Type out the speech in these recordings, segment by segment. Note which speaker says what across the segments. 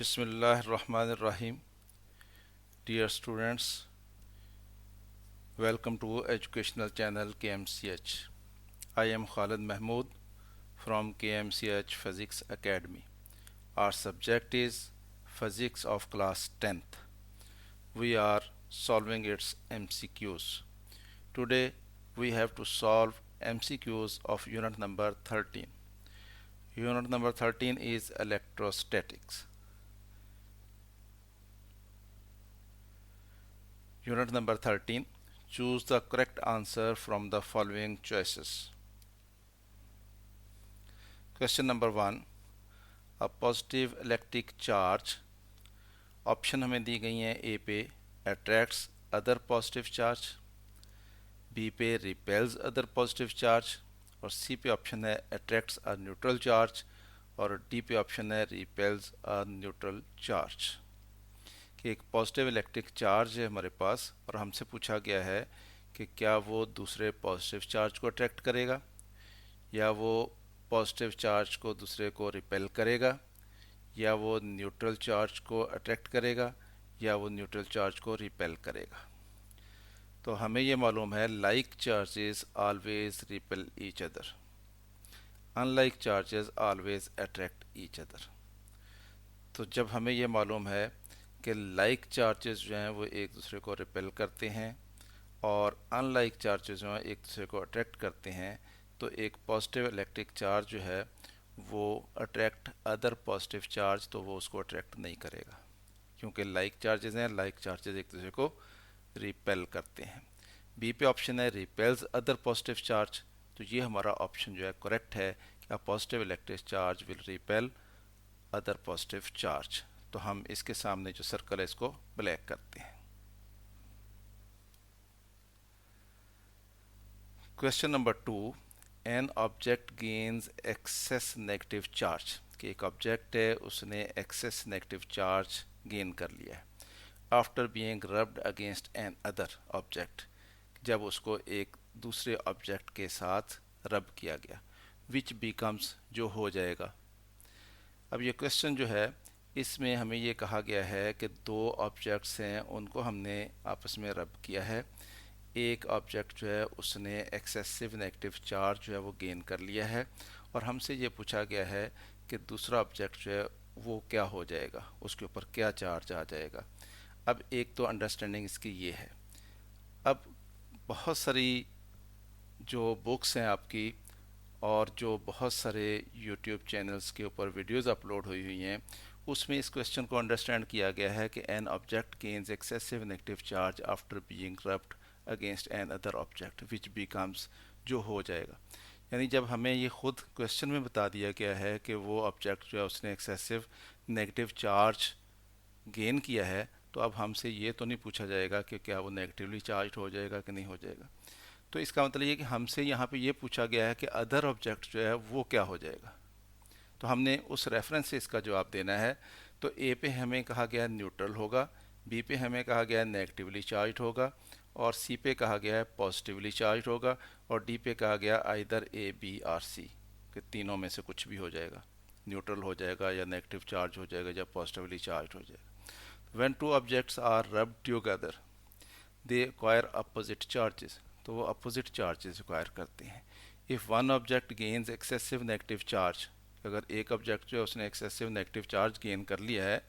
Speaker 1: Bismillahirrahmanirrahim. Dear students, welcome to educational channel KMCH. I am Khalid Mahmood from KMCH Physics Academy. Our subject is Physics of class 10th. We are solving its MCQs. Today we have to solve MCQs of unit number 13. Unit number 13 is electrostatics. Unit number 13. Choose the correct answer from the following choices. Question number 1. A positive electric charge. Option हमें दी गई हैं A पे attracts other positive charge, B पे repels other positive charge और C पे option है attracts a neutral charge और डी पे ऑप्शन है रिपेल्स अ न्यूट्रल चार्ज। कि एक पॉजिटिव इलेक्ट्रिक चार्ज है हमारे पास और हमसे पूछा गया है कि क्या वो दूसरे पॉजिटिव चार्ज को अट्रैक्ट करेगा या वो पॉजिटिव चार्ज को दूसरे को रिपेल करेगा या वो न्यूट्रल चार्ज को अट्रैक्ट करेगा या वो न्यूट्रल चार्ज को रिपेल करेगा। तो हमें ये मालूम है like charges always repel each other, unlike charges always attract each other. तो जब हमें ये मालूम है कि लाइक चार्जेस जो हैं वो एक दूसरे को रिपेल करते हैं और अनलाइक चार्जेस जो हैं एक दूसरे को अट्रैक्ट करते हैं, तो एक पॉजिटिव इलेक्ट्रिक चार्ज जो है वो अट्रैक्ट अदर पॉजिटिव चार्ज तो वो उसको अट्रैक्ट नहीं करेगा, क्योंकि लाइक चार्जेस हैं, लाइक चार्जेस एक दूसरे को रिपेल करते हैं। बी पे ऑप्शन है रिपेल्स अदर पॉजिटिव चार्ज, तो ये हमारा ऑप्शन जो है करेक्ट है कि positive electric charge will repel other positive charge. तो हम इसके सामने जो सर्कल है इसको ब्लैक करते हैं। Question number 2, an object gains excess negative charge. कि एक ऑब्जेक्ट है उसने एक्सेस नेगेटिव चार्ज गेन कर लिया है after being rubbed against an other object, जब उसको एक दूसरे ऑब्जेक्ट के साथ रब किया गया, विच बिकम्स जो हो जाएगा। अब ये क्वेश्चन जो है इसमें हमें ये कहा गया है कि दो ऑब्जेक्ट्स हैं उनको हमने आपस में रब किया है, एक ऑब्जेक्ट जो है उसने एक्सेसिव नेगेटिव चार्ज जो है वो गेन कर लिया है और हमसे ये पूछा गया है कि दूसरा ऑब्जेक्ट जो है वो क्या हो जाएगा, उसके ऊपर क्या चार्ज आ जाएगा। अब एक तो अंडरस्टैंडिंग इसकी ये है। अब बहुत सारी जो बुक्स हैं आपकी और जो बहुत सारे यूट्यूब चैनल्स के ऊपर वीडियोस अपलोड हुई हैं उसमें इस क्वेश्चन को अंडरस्टैंड किया गया है कि N object gains excessive negative charge after being rubbed against an other object which becomes जो हो जाएगा। यानी जब हमें ये खुद क्वेश्चन में बता दिया गया है कि वो ऑब्जेक्ट जो है उसने एक्सेसिव नेगेटिव चार्ज गेन किया है, तो अब हमसे ये तो नहीं पूछा जाएगा कि क्या वो नेगेटिवली चार्ज हो जाएगा कि नहीं हो जाएगा। तो इसका मतलब ये कि हमसे यहाँ पे ये पूछा गया है कि अदर ऑब्जेक्ट जो है वो क्या हो जाएगा। तो हमने उस रेफरेंस से इसका जवाब देना है। तो ए पे हमें कहा गया न्यूट्रल होगा, बी पे हमें कहा गया नेगेटिवली चार्ज होगा और सी पे कहा गया है पॉजिटिवली चार्ज होगा और डी पे कहा गया either A B or C, कि तीनों में से कुछ भी हो जाएगा, न्यूट्रल हो जाएगा या नेगेटिव चार्ज हो जाएगा या पॉजिटिवली चार्ज हो जाएगा। When two objects are rubbed together they acquire opposite charges, तो वो अपोजिट चार्जेस एक्वायर करते हैं। If one object gains excessive negative charge, अगर एक ऑब्जेक्ट जो है उसने एक्सेसिव नेगेटिव चार्ज गेन कर लिया है,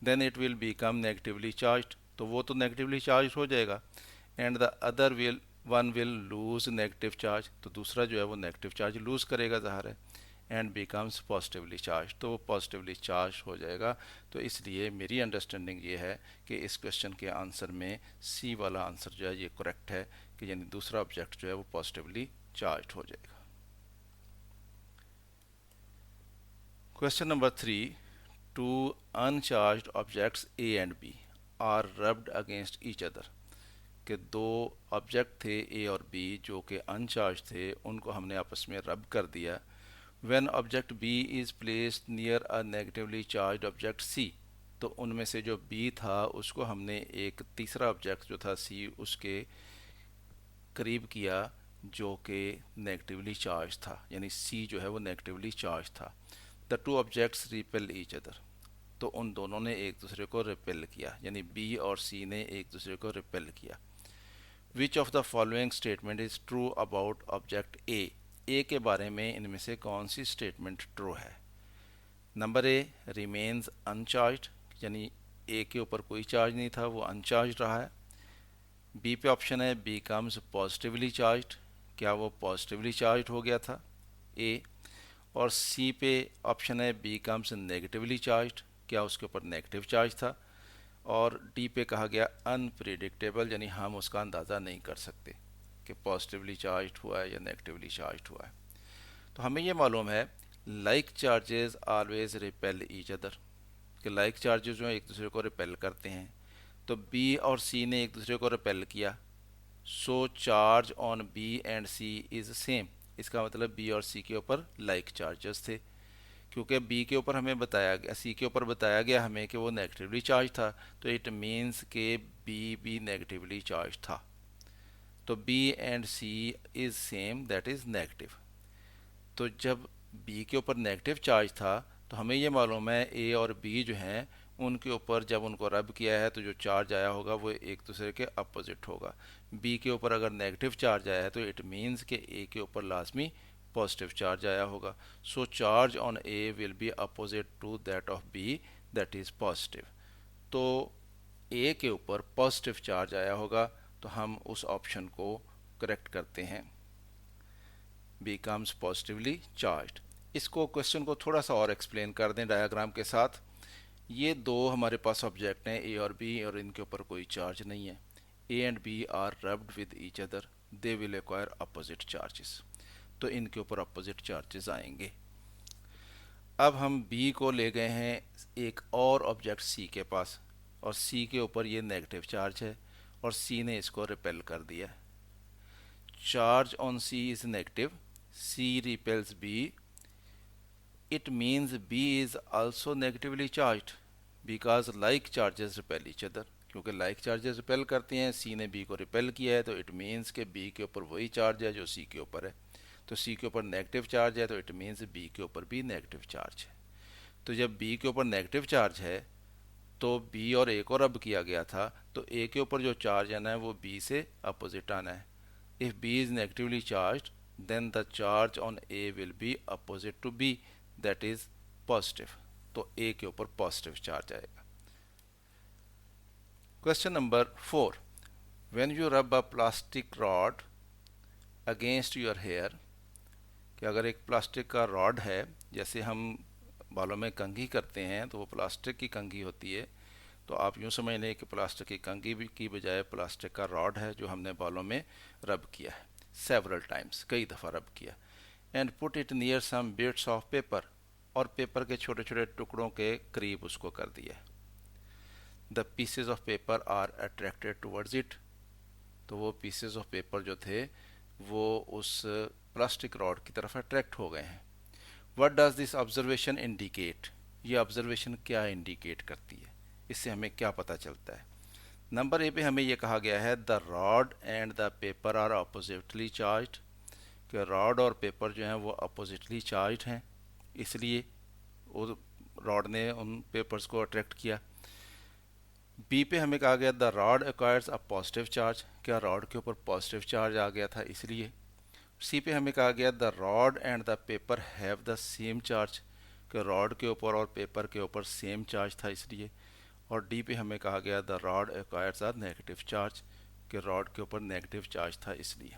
Speaker 1: then it will become negatively charge, तो वो तो नेगेटिवली चार्ज हो जाएगा। And the other will one will lose negative charge, तो दूसरा जो है वो नेगेटिव चार्ज लूज करेगा ज़ाहिर है, एंड बिकम्स पॉजिटिवली चार्ज, तो वो पॉजिटिवली चार्ज हो जाएगा। तो इसलिए मेरी अंडरस्टैंडिंग ये है कि इस क्वेश्चन के आंसर में सी वाला आंसर जो है ये करेक्ट है, कि यानी दूसरा ऑब्जेक्ट जो है वो पॉजिटिवली चार्ज हो जाएगा। Question number 3, two uncharged objects A and B are rubbed against each other. कि दो ऑब्जेक्ट थे ए और बी जो कि अनचार्ज थे, उनको हमने आपस में रब कर दिया। When object B is placed near a negatively charge object C, तो उनमें से जो बी था उसको हमने एक तीसरा ऑब्जेक्ट जो था सी उसके करीब किया जो कि नेगेटिवली चार्ज था, यानी सी जो है वो नेगेटिवली चार्ज था। The two objects repel each other, तो उन दोनों ने एक दूसरे को रिपेल किया, यानी बी और सी ने एक दूसरे को रिपेल किया। Which of the following statement is true about object A के बारे में इनमें से कौन सी स्टेटमेंट ट्रू है? नंबर ए रिमेन्स अनचार्ज, यानी ए के ऊपर कोई चार्ज नहीं था, वो अनचार्ज रहा है। बी पे ऑप्शन है बिकम्स पॉजिटिवली चार्ज, क्या वो पॉजिटिवली चार्ज हो गया था ए। और सी पे ऑप्शन है बिकम्स नेगेटिवली चार्ज, क्या उसके ऊपर नेगेटिव चार्ज था। और डी पे कहा गया अनप्रिडिक्टेबल, यानी हम उसका अंदाज़ा नहीं कर सकते कि पॉजिटिवली चार्ज हुआ है या नेगेटिवली चार्ज हुआ है। तो हमें ये मालूम है like charges always repel each other, कि लाइक चार्जेस जो है एक दूसरे को रिपेल करते हैं। तो बी और सी ने एक दूसरे को रिपेल किया, so charge on B and C is same, इसका मतलब बी और सी के ऊपर लाइक चार्जेस थे। क्योंकि बी के ऊपर हमें बताया गया, सी के ऊपर बताया गया हमें कि वो नेगेटिवली चार्ज था, तो इट मीन्स के बी भी नेगेटिवली चार्ज था। तो B and C is same, that is negative. तो जब बी के ऊपर नेगेटिव चार्ज था तो हमें ये मालूम है ए और बी जो हैं उनके ऊपर जब उनको रब किया है तो जो चार्ज आया होगा वो एक दूसरे के अपोजिट होगा। बी के ऊपर अगर नेगेटिव चार्ज आया है तो इट मीन्स कि ए के ऊपर लाजमी पॉजिटिव चार्ज आया होगा। So charge on A will be opposite to that of B, that is positive. तो ए के ऊपर पॉजिटिव चार्ज आया होगा, तो हम उस ऑप्शन को करेक्ट करते हैं, becomes positively charged। इसको क्वेश्चन को थोड़ा सा और एक्सप्लेन कर दें डायग्राम के साथ। ये दो हमारे पास ऑब्जेक्ट हैं ए और बी, और इनके ऊपर कोई चार्ज नहीं है। A and B are rubbed with each other, they will acquire opposite charges, तो इनके ऊपर अपोजिट चार्जेस आएंगे। अब हम बी को ले गए हैं एक और ऑब्जेक्ट सी के पास, और सी के ऊपर ये नेगेटिव चार्ज है और सी ने इसको रिपेल कर दिया। Charge on C is negative, C repels B, it means B is also negatively charged because like charges repel each other। क्योंकि like charges repel करते हैं, C ने B को repel किया है, तो it means कि B के ऊपर वही चार्ज है जो C के ऊपर है। तो C के ऊपर नेगेटिव चार्ज है तो it means B के ऊपर भी नेगेटिव चार्ज है। तो जब B के ऊपर नेगेटिव चार्ज है तो B और A को रब किया गया था, तो A के ऊपर जो चार्ज आना है वो B से अपोजिट आना है। If B is negatively charged, then the charge on A will be opposite to B, that is positive। तो A के ऊपर पॉजिटिव चार्ज आएगा। Question number 4, when you rub a plastic rod against your hair, कि अगर एक plastic का rod है, जैसे हम बालों में कंघी करते हैं तो वो प्लास्टिक की कंघी होती है, तो आप यूँ समझ लें कि प्लास्टिक की कंघी की बजाय प्लास्टिक का रॉड है जो हमने बालों में रब किया है सेवरल टाइम्स, कई दफ़ा रब किया। And put it near some bits of paper, और पेपर के छोटे छोटे टुकड़ों के करीब उसको कर दिया। The pieces of paper are attracted towards it, तो वो पीसेज ऑफ पेपर जो थे वो उस प्लास्टिक रॉड की तरफ अट्रैक्ट हो गए हैं। What does this observation indicate, ये ऑब्जर्वेशन क्या इंडिकेट करती है, इससे हमें क्या पता चलता है? नंबर ए पे हमें ये कहा गया है the rod and the paper are oppositely charged, कि रॉड और पेपर जो हैं वो अपोजिटली चार्ज्ड हैं, इसलिए वो रॉड ने उन पेपर्स को अट्रैक्ट किया। बी पे हमें कहा गया the rod acquires a positive charge, क्या रॉड के ऊपर पॉजिटिव चार्ज आ गया था इसलिए। सी पे हमें कहा गया the rod and the paper have the same charge, कि रॉड के ऊपर और पेपर के ऊपर सेम चार्ज था इसलिए। और डी पे हमें कहा गया the rod acquires a negative charge, कि रॉड के ऊपर नेगेटिव चार्ज था इसलिए।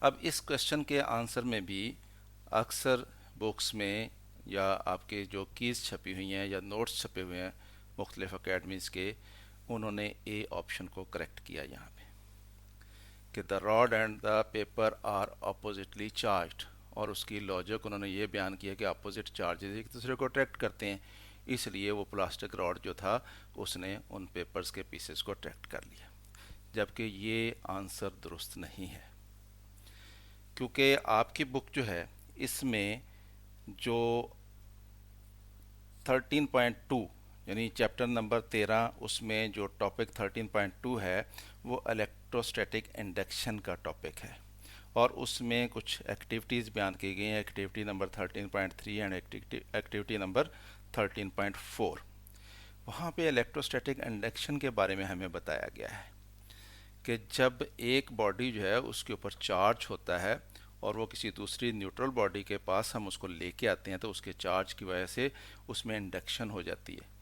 Speaker 1: अब इस क्वेश्चन के आंसर में भी अक्सर बुक्स में या आपके जो कीज़ छपी हुई हैं या नोट्स छपे हुए हैं मुख्तलिफ अकेडमीज़ के, उन्होंने ए ऑप्शन को करेक्ट किया यहाँ पे, कि the rod and the paper are oppositely charged, और उसकी लॉजिक उन्होंने ये बयान किया कि अपोजिट चार्जेस एक दूसरे को अट्रैक्ट करते हैं, इसलिए वो प्लास्टिक रॉड जो था उसने उन पेपर्स के पीसेस को अट्रैक्ट कर लिया। जबकि ये आंसर दुरुस्त नहीं है, क्योंकि आपकी बुक जो है इसमें जो 13.2 यानी चैप्टर नंबर 13, उसमें जो टॉपिक 13.2 है वो इलेक्ट्रोस्टैटिक इंडक्शन का टॉपिक है, और उसमें कुछ एक्टिविटीज़ बयान की गई हैं, activity number 13.3 and activity number 13.4। वहाँ पे इलेक्ट्रोस्टैटिक इंडक्शन के बारे में हमें बताया गया है कि जब एक बॉडी जो है उसके ऊपर चार्ज होता है और वो किसी दूसरी न्यूट्रल बॉडी के पास हम उसको लेके आते हैं तो उसके चार्ज की वजह से उसमें इंडक्शन हो जाती है।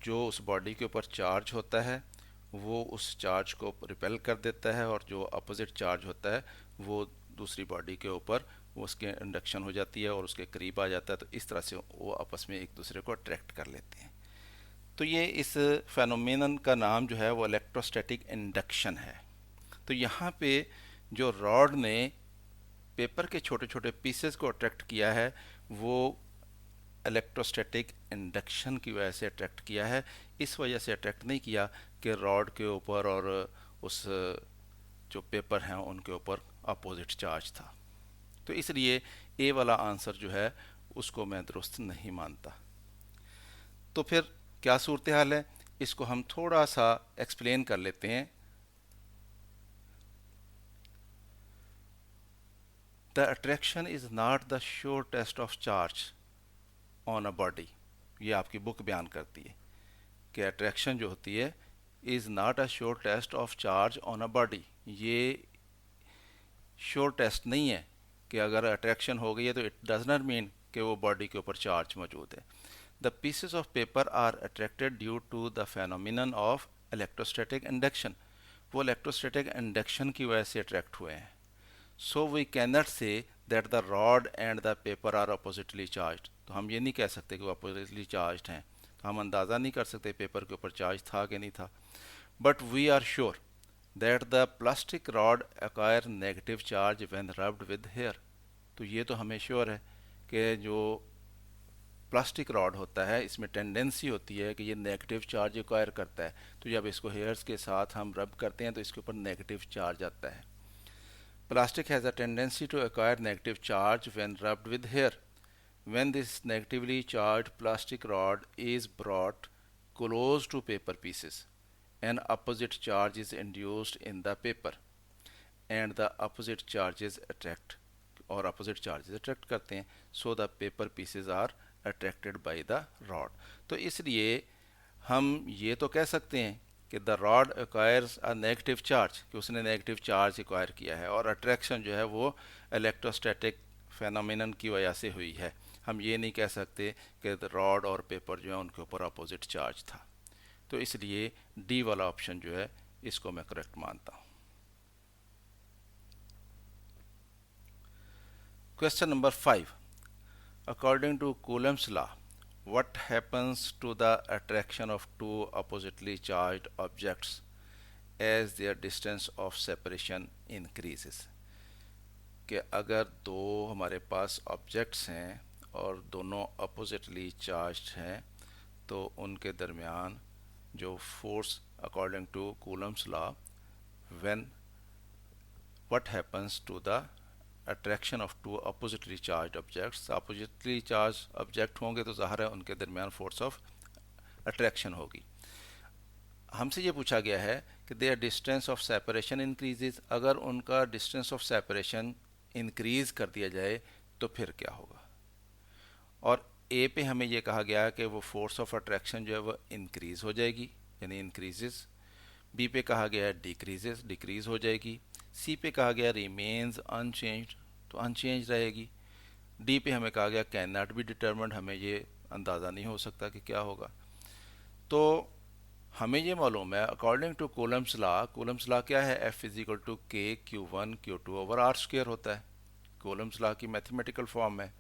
Speaker 1: जो उस बॉडी के ऊपर चार्ज होता है वो उस चार्ज को रिपेल कर देता है और जो अपोजिट चार्ज होता है वो दूसरी बॉडी के ऊपर उसके इंडक्शन हो जाती है और उसके करीब आ जाता है, तो इस तरह से वो आपस में एक दूसरे को अट्रैक्ट कर लेते हैं। तो ये इस फेनोमेनन का नाम जो है वो इलेक्ट्रोस्टैटिक इंडक्शन है। तो यहाँ पे जो रॉड ने पेपर के छोटे छोटे पीसेस को अट्रैक्ट किया है वो इलेक्ट्रोस्टैटिक इंडक्शन की वजह से अट्रैक्ट किया है। इस वजह से अट्रैक्ट नहीं किया कि रॉड के ऊपर और उस जो पेपर हैं उनके ऊपर अपोजिट चार्ज था। तो इसलिए ए वाला आंसर जो है उसको मैं दुरुस्त नहीं मानता। तो फिर क्या सूरत हाल है, इसको हम थोड़ा सा एक्सप्लेन कर लेते हैं। The attraction is not the sure test of charge on a body. ये आपकी बुक बयान करती है कि अट्रैक्शन जो होती है is not a sure test of charge on a body. ये श्योर टेस्ट नहीं है कि अगर अट्रैक्शन हो गई है तो इट डज नॉट मीन कि वो बॉडी के ऊपर चार्ज मौजूद है। The pieces of paper are attracted due to the phenomenon of electrostatic induction. वो इलेक्ट्रोस्टैटिक इंडक्शन की वजह से अट्रैक्ट हुए हैं। So we can not say that the rod and the paper are oppositely charge. तो हम ये नहीं कह सकते कि वो अपोजिटली चार्ज हैं, तो हम अंदाज़ा नहीं कर सकते पेपर के ऊपर चार्ज था कि नहीं था। But we are sure that the plastic rod acquire negative charge when rubbed with hair. तो ये तो हमें श्योर है कि जो प्लास्टिक रॉड होता है इसमें टेंडेंसी होती है कि ये नेगेटिव चार्ज एक्वायर करता है, तो जब इसको हेयर्स के साथ हम रब करते हैं तो इसके ऊपर नेगेटिव चार्ज आता है। Plastic has a tendency to acquire negative charge when rubbed with hair. When this negatively charged plastic rod is brought close to paper pieces, an opposite charge is induced in the paper and the opposite charges attract और opposite charges attract करते हैं, so the paper pieces are attracted by the rod। तो इसलिए हम ये तो कह सकते हैं कि the rod acquires a negative charge, कि उसने नेगेटिव चार्ज एक्वायर किया है, और अट्रैक्शन जो है वो इलेक्ट्रोस्टैटिक फेनोमेनन की वजह से हुई है। हम ये नहीं कह सकते कि रॉड और पेपर जो है उनके ऊपर अपोजिट चार्ज था। तो इसलिए डी वाला ऑप्शन जो है इसको मैं करेक्ट मानता हूँ। Question number 5, according to Coulomb's law what happens to the attraction of two oppositely charged objects as their distance of separation increases। कि अगर दो हमारे पास ऑब्जेक्ट्स हैं और दोनों अपोजिटली चार्ज्ड हैं तो उनके दरमियान जो force according to Coulomb's law when what happens to the attraction of two oppositely charge objects. Oppositely charge object होंगे तो ज़ाहिर है उनके दरमियान फोर्स ऑफ अट्रैक्शन होगी। हमसे ये पूछा गया है कि their distance of separation increases. अगर उनका डिस्टेंस ऑफ सेपरेशन इंक्रीज कर दिया जाए तो फिर क्या होगा। और ए पे हमें ये कहा गया कि वो फोर्स ऑफ अट्रैक्शन जो है वो इंक्रीज हो जाएगी यानी इंक्रीजेस। बी पे कहा गया है डिक्रीजेस, डिक्रीज हो जाएगी। सी पे कहा गया रिमेन्स अनचेंज्ड, तो अनचेंज रहेगी। डी पे हमें कहा गया कैन नॉट बी डिटर्मिन्ड, हमें ये अंदाज़ा नहीं हो सकता कि क्या होगा। तो हमें ये मालूम है according to Coulomb's law, Coulomb's law क्या है, एफ इज इक्वल टू के Q1 Q2 over r square होता है, कूलम्स लॉ की मैथमेटिकल फॉर्म है।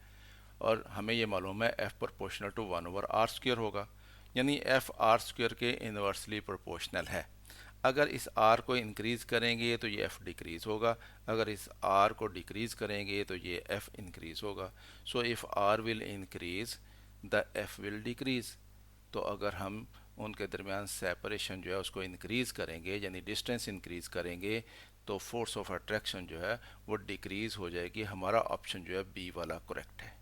Speaker 1: और हमें ये मालूम है F proportional to 1 over r square होगा, यानी एफ आर स्क्वायर के इन्वर्सली प्रोपोर्शनल है। अगर इस आर को इंक्रीज़ करेंगे तो ये एफ डिक्रीज़ होगा, अगर इस आर को डिक्रीज़ करेंगे तो ये एफ इंक्रीज़ होगा। So if r will increase the F will decrease. तो अगर हम उनके दरमियान सेपरेशन जो है उसको इंक्रीज़ करेंगे यानी डिस्टेंस इंक्रीज़ करेंगे तो फोर्स ऑफ अट्रैक्शन जो है वो डिक्रीज़ हो जाएगी। हमारा ऑप्शन जो है बी वाला करेक्ट है।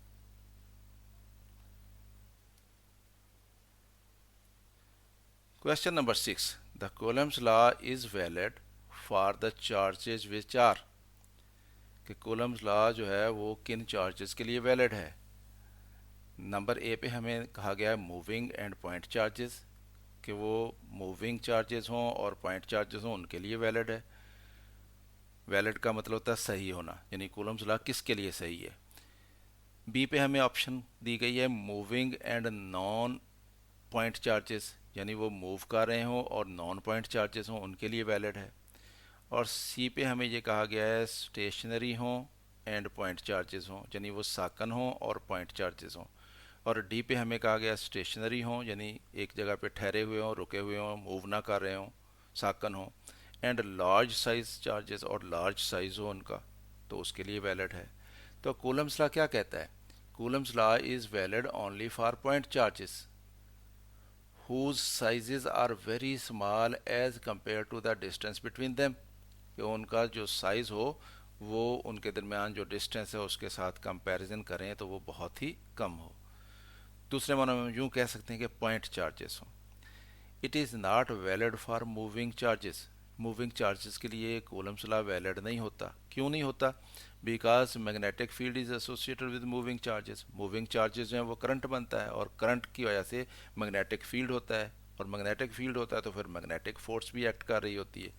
Speaker 1: Question number 6. The Coulomb's law is valid for the charges which are कि कूलम्स लॉ जो है वो किन चार्जेस के लिए वैलिड है। नंबर ए पे हमें कहा गया है मूविंग एंड पॉइंट चार्जेस, कि वो मूविंग चार्जेस हों और पॉइंट चार्जेस हों उनके लिए वैलिड है। वैलिड का मतलब होता है सही होना, यानी कूलम्स लॉ किसके लिए सही है। बी पे हमें ऑप्शन दी गई है moving and non point charges, यानी वो मूव कर रहे हों और नॉन पॉइंट चार्जेस हों उनके लिए वैलिड है। और सी पे हमें ये कहा गया है स्टेशनरी हों एंड पॉइंट चार्जेस हों, यानी वो साकन हों और पॉइंट चार्जेस हों। और डी पे हमें कहा गया स्टेशनरी हों, यानी एक जगह पे ठहरे हुए हों, रुके हुए हों, मूव ना कर रहे हों, साकन हों। एंड लार्ज साइज चार्जेस, और लार्ज साइज हो उनका, तो उसके लिए वैलिड है। तो कूलम्स लॉ क्या कहता है? Coulomb's law is valid only for point charges whose sizes are very small as compared to the distance between them, कि उनका जो साइज हो वो उनके दरमियान जो डिस्टेंस है उसके साथ कंपैरिजन करें तो वो बहुत ही कम हो। दूसरे मानों में यूँ कह सकते हैं कि पॉइंट चार्जेस हो। It is not valid for moving charges, moving charges के लिए कूलम्स लॉ वैलिड नहीं होता। क्यों नहीं होता? Because magnetic field is associated with moving charges, moving charges जो हैं वो करंट बनता है और करंट की वजह से मैग्नेटिक फील्ड होता है, और मैग्नेटिक फील्ड होता है तो फिर मैग्नेटिक फोर्स भी एक्ट कर रही होती है।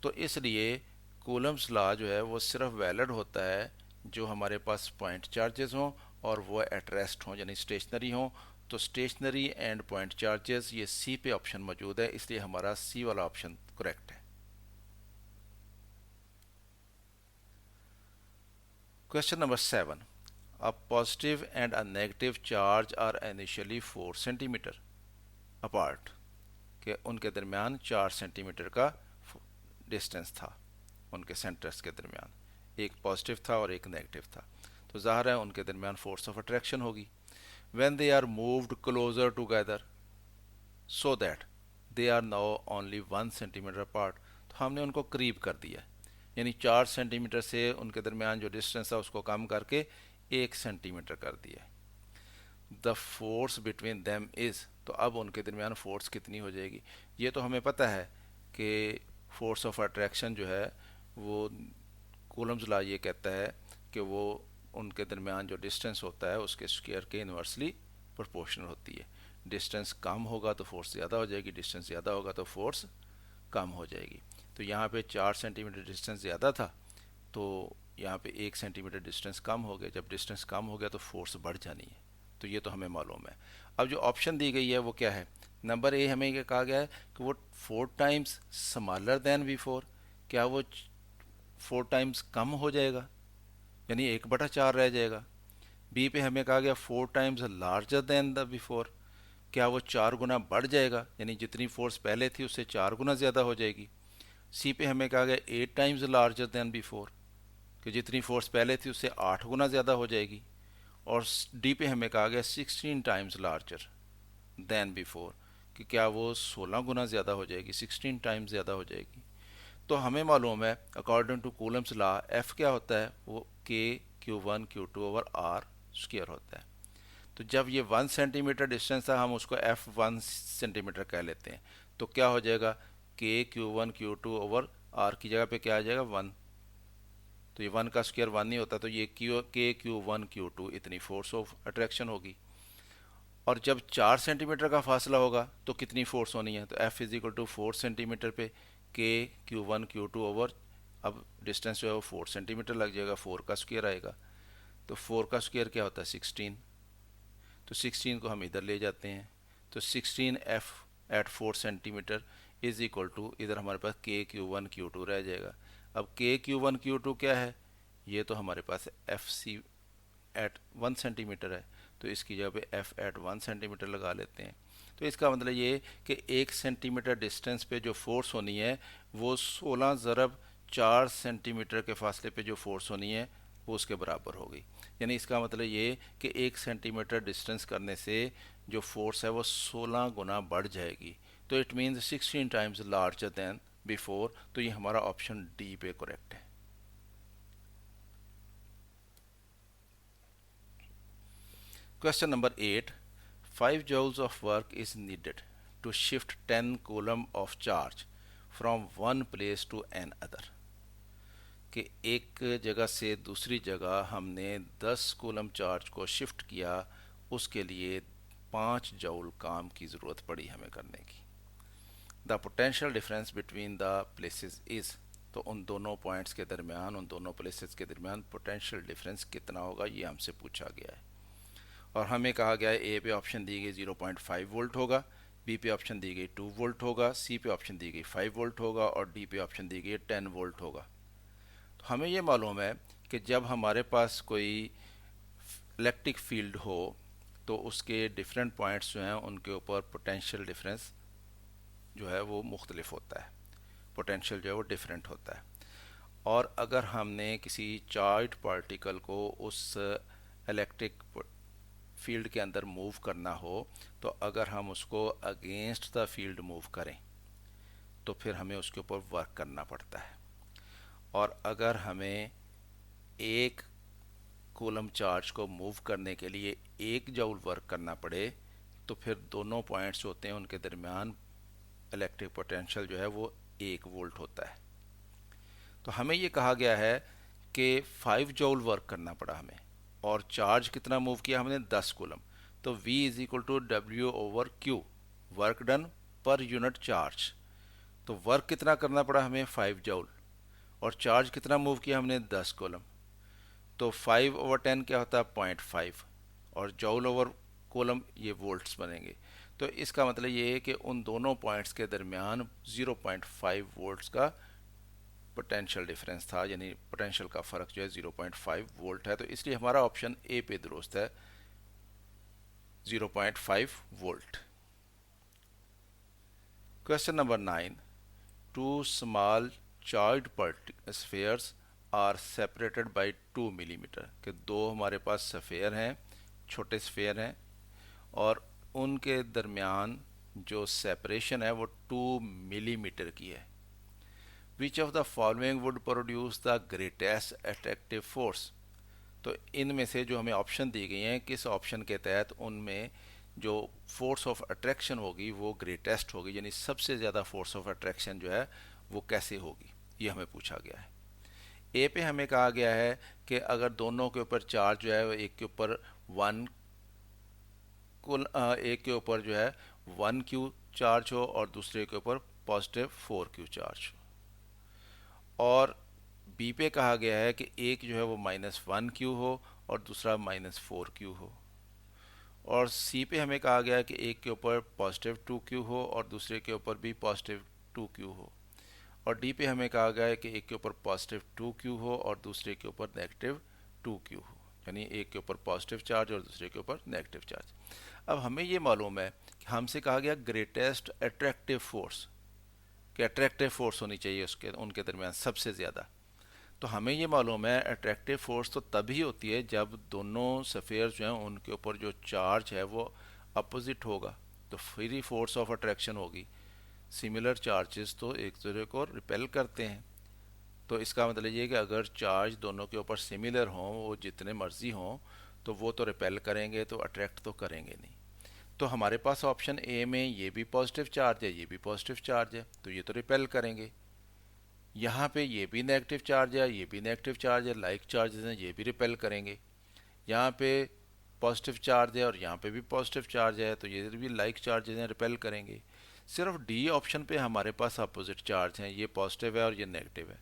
Speaker 1: तो इसलिए कूलम्स लॉ जो है वो सिर्फ वैलिड होता है जो हमारे पास पॉइंट चार्जेस हों और वो एट रेस्ट हों, यानी स्टेशनरी हों। तो स्टेशनरी एंड पॉइंट चार्जेस, ये सी पे ऑप्शन मौजूद है, इसलिए हमारा सी वाला ऑप्शन करेक्ट है। Question number 7, a positive and a negative charge are initially 4 centimetre apart, के उनके दरमियान 4 सेंटीमीटर का डिस्टेंस था उनके सेंटर्स के दरमियान, एक पॉजिटिव था और एक नेगेटिव था। तो ज़ाहिर है उनके दरमियान फोर्स ऑफ अट्रैक्शन होगी। When they are moved closer together so that they are now only 1 centimetre apart, तो हमने उनको करीब कर दिया, यानी 4 सेंटीमीटर से उनके दरमियान जो डिस्टेंस था उसको कम करके 1 सेंटीमीटर कर दिया। The force between them is, तो अब उनके दरमियान फोर्स कितनी हो जाएगी? ये तो हमें पता है कि फोर्स ऑफ अट्रैक्शन जो है वो कूलम्स लॉ ये कहता है कि वो उनके दरमियान जो डिस्टेंस होता है उसके स्क्वायर के इन्वर्सली प्रोपोर्शनल होती है। डिस्टेंस कम होगा तो फोर्स ज़्यादा हो जाएगी, डिस्टेंस ज़्यादा होगा तो फोर्स कम हो जाएगी। तो यहाँ पे 4 सेंटीमीटर डिस्टेंस ज़्यादा था तो यहाँ पे 1 सेंटीमीटर डिस्टेंस कम हो गया। जब डिस्टेंस कम हो गया तो फोर्स बढ़ जानी है, तो ये तो हमें मालूम है। अब जो ऑप्शन दी गई है वो क्या है? नंबर ए हमें ये कहा गया है कि वो 4 टाइम्स स्मॉलर देन बिफोर, क्या वो 4 टाइम्स कम हो जाएगा, यानी 1/4 रह जाएगा। बी पे हमें कहा गया 4 times larger than the before, क्या वो 4 गुना बढ़ जाएगा, यानी जितनी फोर्स पहले थी उससे 4 गुना ज़्यादा हो जाएगी। सी पे हमें कहा गया 8 टाइम्स लार्जर देन बिफोर, कि जितनी फोर्स पहले थी उससे 8 गुना ज़्यादा हो जाएगी। और डी पे हमें कहा गया 16 टाइम्स लार्जर देन बिफोर, कि क्या वो 16 गुना ज़्यादा हो जाएगी, 16 टाइम्स ज़्यादा हो जाएगी। तो हमें मालूम है according to Coulomb's law F क्या होता है, वो के Q1 Q2/R² होता है। तो जब ये 1 सेंटीमीटर डिस्टेंस था हम उसको F1 सेंटीमीटर कह लेते हैं, तो क्या हो जाएगा के Q1 Q2/R की जगह पे क्या आ जाएगा 1, तो ये 1 का स्क्वायर 1 नहीं होता, तो ये के Q1 Q2 इतनी फोर्स ऑफ अट्रैक्शन होगी। और जब 4 सेंटीमीटर का फासला होगा तो कितनी फोर्स होनी है, तो F 4 सेंटीमीटर पे के Q1 Q2 अब डिस्टेंस जो है वो 4 सेंटीमीटर लग जाएगा, 4 का स्क्वायर आएगा। तो 4 का स्क्वायर क्या होता है 16, तो 16 को हम इधर ले जाते हैं, तो 16F at 4 centimetre is equal to, इधर हमारे पास के Q1 Q2 रह जाएगा। अब के Q1 Q2 क्या है, ये तो हमारे पास एफ सी एट 1 सेंटीमीटर है, तो इसकी जगह पे एफ एट 1 सेंटीमीटर लगा लेते हैं। तो इसका मतलब ये कि 1 सेंटीमीटर डिस्टेंस पे जो फोर्स होनी है वो 16 ज़रब 4 सेंटीमीटर के फासले पे जो फोर्स होनी है वो उसके बराबर होगी। यानी इसका मतलब ये कि 1 सेंटीमीटर डिस्टेंस करने से जो फोर्स है वो 16 गुना बढ़ जाएगी। तो it means 16 times larger than before, तो ये हमारा ऑप्शन डी पे करेक्ट है। Question number 8. 5 joules of work is needed to shift 10 coulomb of charge from one place to another. कि एक जगह से दूसरी जगह हमने 10 कूलम चार्ज को शिफ्ट किया, उसके लिए 5 जूल काम की ज़रूरत पड़ी हमें करने की। The potential difference between the places is, तो उन दोनों पॉइंट्स के दरमियान, उन दोनों प्लेसेस के दरमियान पोटेंशियल डिफरेंस कितना होगा, ये हमसे पूछा गया है। और हमें कहा गया है ए पे ऑप्शन दी गई 0.5 वोल्ट होगा, बी पे ऑप्शन दी गई 2 वोल्ट होगा, सी पे ऑप्शन दी गई 5 वोल्ट होगा और डी पे ऑप्शन दी गई 10 वोल्ट होगा। तो हमें ये मालूम है कि जब हमारे पास कोई इलेक्ट्रिक फील्ड हो तो उसके डिफरेंट पॉइंट्स जो हैं उनके ऊपर पोटेंशियल डिफरेंस जो है वो मुख्तलिफ होता है, पोटेंशियल जो है वो डिफरेंट होता है। और अगर हमने किसी चार्ज पार्टिकल को उस इलेक्ट्रिक फील्ड के अंदर मूव करना हो, तो अगर हम उसको अगेंस्ट द फील्ड मूव करें तो फिर हमें उसके ऊपर वर्क करना पड़ता है। और अगर हमें एक कूलम चार्ज को मूव करने के लिए 1 जूल वर्क करना पड़े, तो फिर दोनों पॉइंट्स होते हैं उनके दरमियान इलेक्ट्रिक पोटेंशियल जो है वो 1 वोल्ट होता है। तो हमें ये कहा गया है कि 5 जूल वर्क करना पड़ा हमें, और चार्ज कितना मूव किया हमने, 10 कूलम। तो V is equal to W/Q, work done per unit charge. तो वर्क कितना करना पड़ा हमें, 5 जूल, और चार्ज कितना मूव किया हमने, 10 कूलम। तो 5/10 क्या होता है, 0.5, और जूल ओवर कूलम ये वोल्ट्स बनेंगे। तो इसका मतलब ये है कि उन दोनों पॉइंट्स के दरमियान 0.5 वोल्ट्स का पोटेंशियल डिफरेंस था, यानी पोटेंशियल का फ़र्क जो है 0.5 वोल्ट है। तो इसलिए हमारा ऑप्शन ए पे दुरुस्त है, 0.5 volt. Question number 9, two small charged spheres are separated by 2 millimetre, के दो हमारे पास स्फीयर हैं, छोटे स्फीयर हैं, और उनके दरमियान जो सेपरेशन है वो 2 मिलीमीटर की है। विच of the following would produce the greatest attractive force, तो इनमें से जो हमें ऑप्शन दी गई हैं, किस ऑप्शन के तहत उनमें जो फोर्स ऑफ अट्रैक्शन होगी वो ग्रेटेस्ट होगी, यानी सबसे ज़्यादा फोर्स ऑफ अट्रैक्शन जो है वो कैसे होगी, ये हमें पूछा गया है। ए पे हमें कहा गया है कि अगर दोनों के ऊपर चार्ज जो है एक के ऊपर 1 कुल एक के ऊपर जो है 1 क्यू चार्ज हो और दूसरे के ऊपर पॉजिटिव 4 क्यू चार्ज हो। और बी पे कहा गया है कि एक जो है वो -1 क्यू हो और दूसरा -4 क्यू हो। और सी पे हमें कहा गया है कि एक के ऊपर पॉजिटिव 2 क्यू हो और दूसरे के ऊपर भी पॉजिटिव 2 क्यू हो। और डी पे हमें कहा गया है कि एक के ऊपर पॉजिटिव 2 क्यू हो और दूसरे के ऊपर नेगेटिव 2 क्यू हो, यानी एक के ऊपर पॉजिटिव चार्ज और दूसरे के ऊपर नेगेटिव चार्ज। अब हमें ये मालूम है कि हमसे कहा गया ग्रेटेस्ट अट्रैक्टिव फोर्स, कि अट्रैक्टिव फोर्स होनी चाहिए उसके उनके दरमियान सबसे ज़्यादा। तो हमें ये मालूम है अट्रैक्टिव फोर्स तो तभी होती है जब दोनों सफ़ेयर्स जो हैं उनके ऊपर जो चार्ज है वो अपोजिट होगा, तो फिर ही फोर्स ऑफ अट्रैक्शन होगी। सिमिलर चार्जेस तो एक दूसरे को रिपेल करते हैं। तो इसका मतलब ये है कि अगर चार्ज दोनों के ऊपर सिमिलर हों, वो जितने मर्जी हों, तो वो तो रिपेल करेंगे, तो अट्रैक्ट तो करेंगे नहीं। तो हमारे पास ऑप्शन ए में ये भी पॉजिटिव चार्ज है, ये भी पॉजिटिव चार्ज है, तो ये तो रिपेल करेंगे। यहाँ पे ये भी नेगेटिव चार्ज है, ये भी नेगेटिव चार्ज है, लाइक चार्जेस हैं, ये भी रिपेल करेंगे। यहाँ पे पॉजिटिव चार्ज है और यहाँ पे भी पॉजिटिव चार्ज है, तो ये भी लाइक चार्जेस हैं, रिपेल करेंगे। सिर्फ डी ऑप्शन पे हमारे पास अपोजिट चार्ज हैं, ये पॉजिटिव है और ये नेगेटिव है।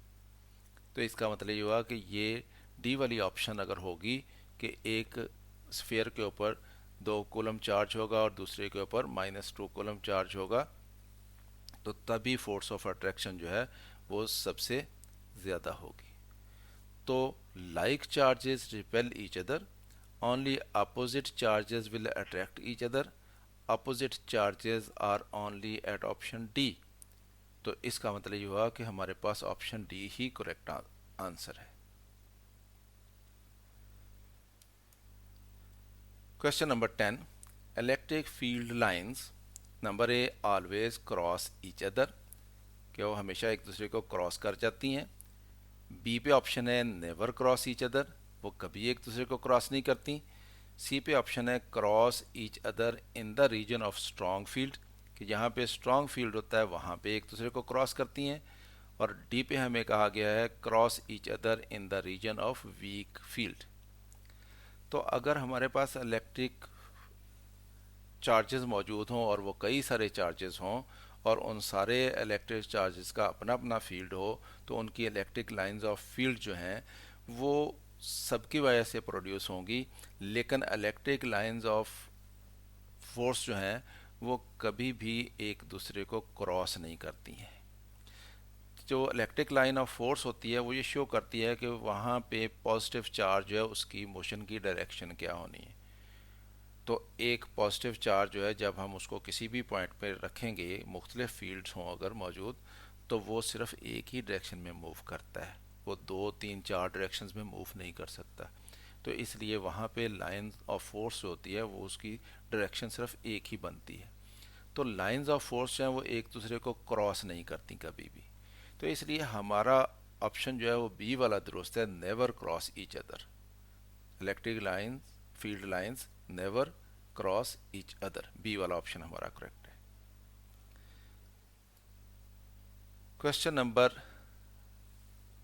Speaker 1: तो इसका मतलब ये हुआ कि ये डी वाली ऑप्शन अगर होगी कि एक स्फीयर के ऊपर 2 कूलम चार्ज होगा और दूसरे के ऊपर -2 कूलम चार्ज होगा, तो तभी फोर्स ऑफ अट्रैक्शन जो है वो सबसे ज़्यादा होगी। तो like charges repel each other, only opposite charges will attract each other, opposite charges are only at option D. तो इसका मतलब ये हुआ कि हमारे पास ऑप्शन डी ही करेक्ट आंसर है। Question number 10, electric field lines number A always cross each other, कि वो हमेशा एक दूसरे को क्रॉस कर जाती हैं। बी पे ऑप्शन है नेवर क्रॉस ईच अदर, वो कभी एक दूसरे को क्रॉस नहीं करती। सी पे ऑप्शन है cross each other in the region of strong field, कि जहाँ पे स्ट्रॉन्ग फील्ड होता है वहाँ पे एक दूसरे को क्रॉस करती हैं। और डी पे हमें कहा गया है cross each other in the region of weak field. तो अगर हमारे पास इलेक्ट्रिक चार्जेस मौजूद हों और वो कई सारे चार्जेस हों और उन सारे इलेक्ट्रिक चार्जेस का अपना अपना फील्ड हो, तो उनकी इलेक्ट्रिक लाइंस ऑफ फील्ड जो हैं वो सबकी वजह से प्रोड्यूस होंगी, लेकिन इलेक्ट्रिक लाइंस ऑफ फोर्स जो हैं वो कभी भी एक दूसरे को क्रॉस नहीं करती हैं। जो इलेक्ट्रिक लाइन ऑफ फोर्स होती है वो ये शो करती है कि वहाँ पे पॉजिटिव चार्ज जो है उसकी मोशन की डायरेक्शन क्या होनी है। तो एक पॉजिटिव चार्ज जो है जब हम उसको किसी भी पॉइंट पे रखेंगे, मुख्तलिफ फील्ड्स हों अगर मौजूद, तो वो सिर्फ एक ही डायरेक्शन में मूव करता है, वो 2 3 4 डायरेक्शंस में मूव नहीं कर सकता। तो इसलिए वहाँ पे लाइन ऑफ फोर्स जो होती है वो उसकी डायरेक्शन सिर्फ एक ही बनती है। तो लाइंस ऑफ फोर्स जो है वो एक दूसरे को क्रॉस नहीं करती कभी भी। तो इसलिए हमारा ऑप्शन जो है वो बी वाला दुरुस्त है, never cross each other. Electric lines, field lines never cross each other, B वाला ऑप्शन हमारा करेक्ट है। Question number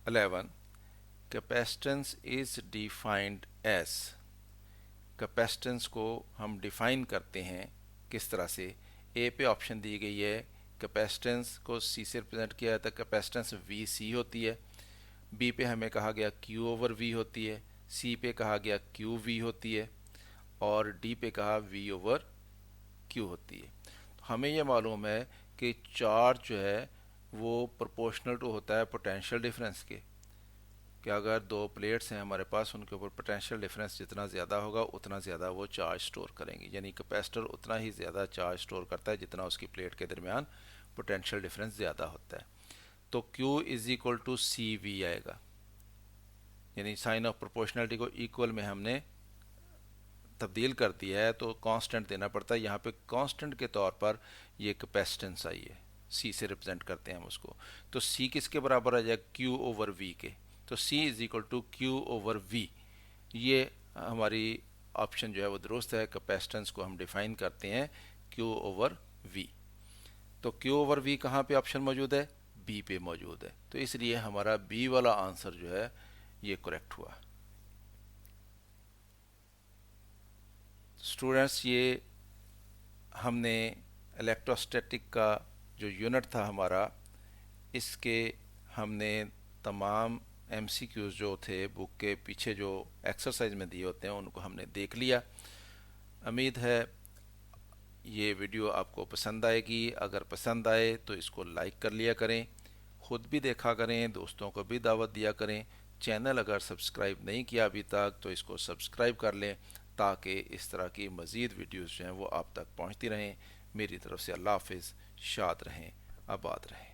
Speaker 1: 11, capacitance is defined as. Capacitance को हम डिफाइन करते हैं किस तरह से। ए पे ऑप्शन दी गई है, कैपेसिटेंस को सी से रिप्रेजेंट किया जाता है, कैपेसिटेंस वी सी होती है। बी पे हमें कहा गया क्यू ओवर वी होती है, सी पे कहा गया क्यू वी होती है, और डी पे कहा वी ओवर क्यू होती है। तो हमें यह मालूम है कि चार्ज जो है वो प्रोपोर्शनल टू होता है पोटेंशियल डिफरेंस के, कि अगर दो प्लेट्स हैं हमारे पास, उनके ऊपर पोटेंशियल डिफरेंस जितना ज़्यादा होगा उतना ज़्यादा वो चार्ज स्टोर करेंगे, यानी कैपेसिटर उतना ही ज़्यादा चार्ज स्टोर करता है जितना उसकी प्लेट के दरमियान पोटेंशियल डिफरेंस ज़्यादा होता है। तो Q is equal to C V आएगा, यानी साइन ऑफ प्रोपोर्शनलिटी को इक्वल में हमने तब्दील कर दिया है तो कांस्टेंट देना पड़ता है। यहाँ पे कांस्टेंट के तौर पर ये कैपेसिटेंस आई है, सी से रिप्रेजेंट करते हैं हम उसको। तो सी किसके बराबर आ जाएगा, क्यू ओवर वी के। तो C is equal to Q over V. ये हमारी ऑप्शन जो है वो दुरुस्त है। कैपेसिटेंस को हम डिफाइन करते हैं क्यू ओवर वी। तो क्यू ओवर वी कहाँ पे ऑप्शन मौजूद है, बी पे मौजूद है। तो इसलिए हमारा बी वाला आंसर जो है ये करेक्ट हुआ। स्टूडेंट्स, ये हमने इलेक्ट्रोस्टैटिक का जो यूनिट था हमारा, इसके हमने तमाम एमसीक्यूज जो थे बुक के पीछे जो एक्सरसाइज में दिए होते हैं उनको हमने देख लिया। उम्मीद है ये वीडियो आपको पसंद आएगी। अगर पसंद आए तो इसको लाइक कर लिया करें, ख़ुद भी देखा करें, दोस्तों को भी दावत दिया करें। चैनल अगर सब्सक्राइब नहीं किया अभी तक तो इसको सब्सक्राइब कर लें ताकि इस तरह की मज़ीद वीडियोज़ जो हैं वो आप तक पहुँचती रहें। मेरी तरफ से अल्लाह हाफ़िज़, शाद रहें, आबाद रहें।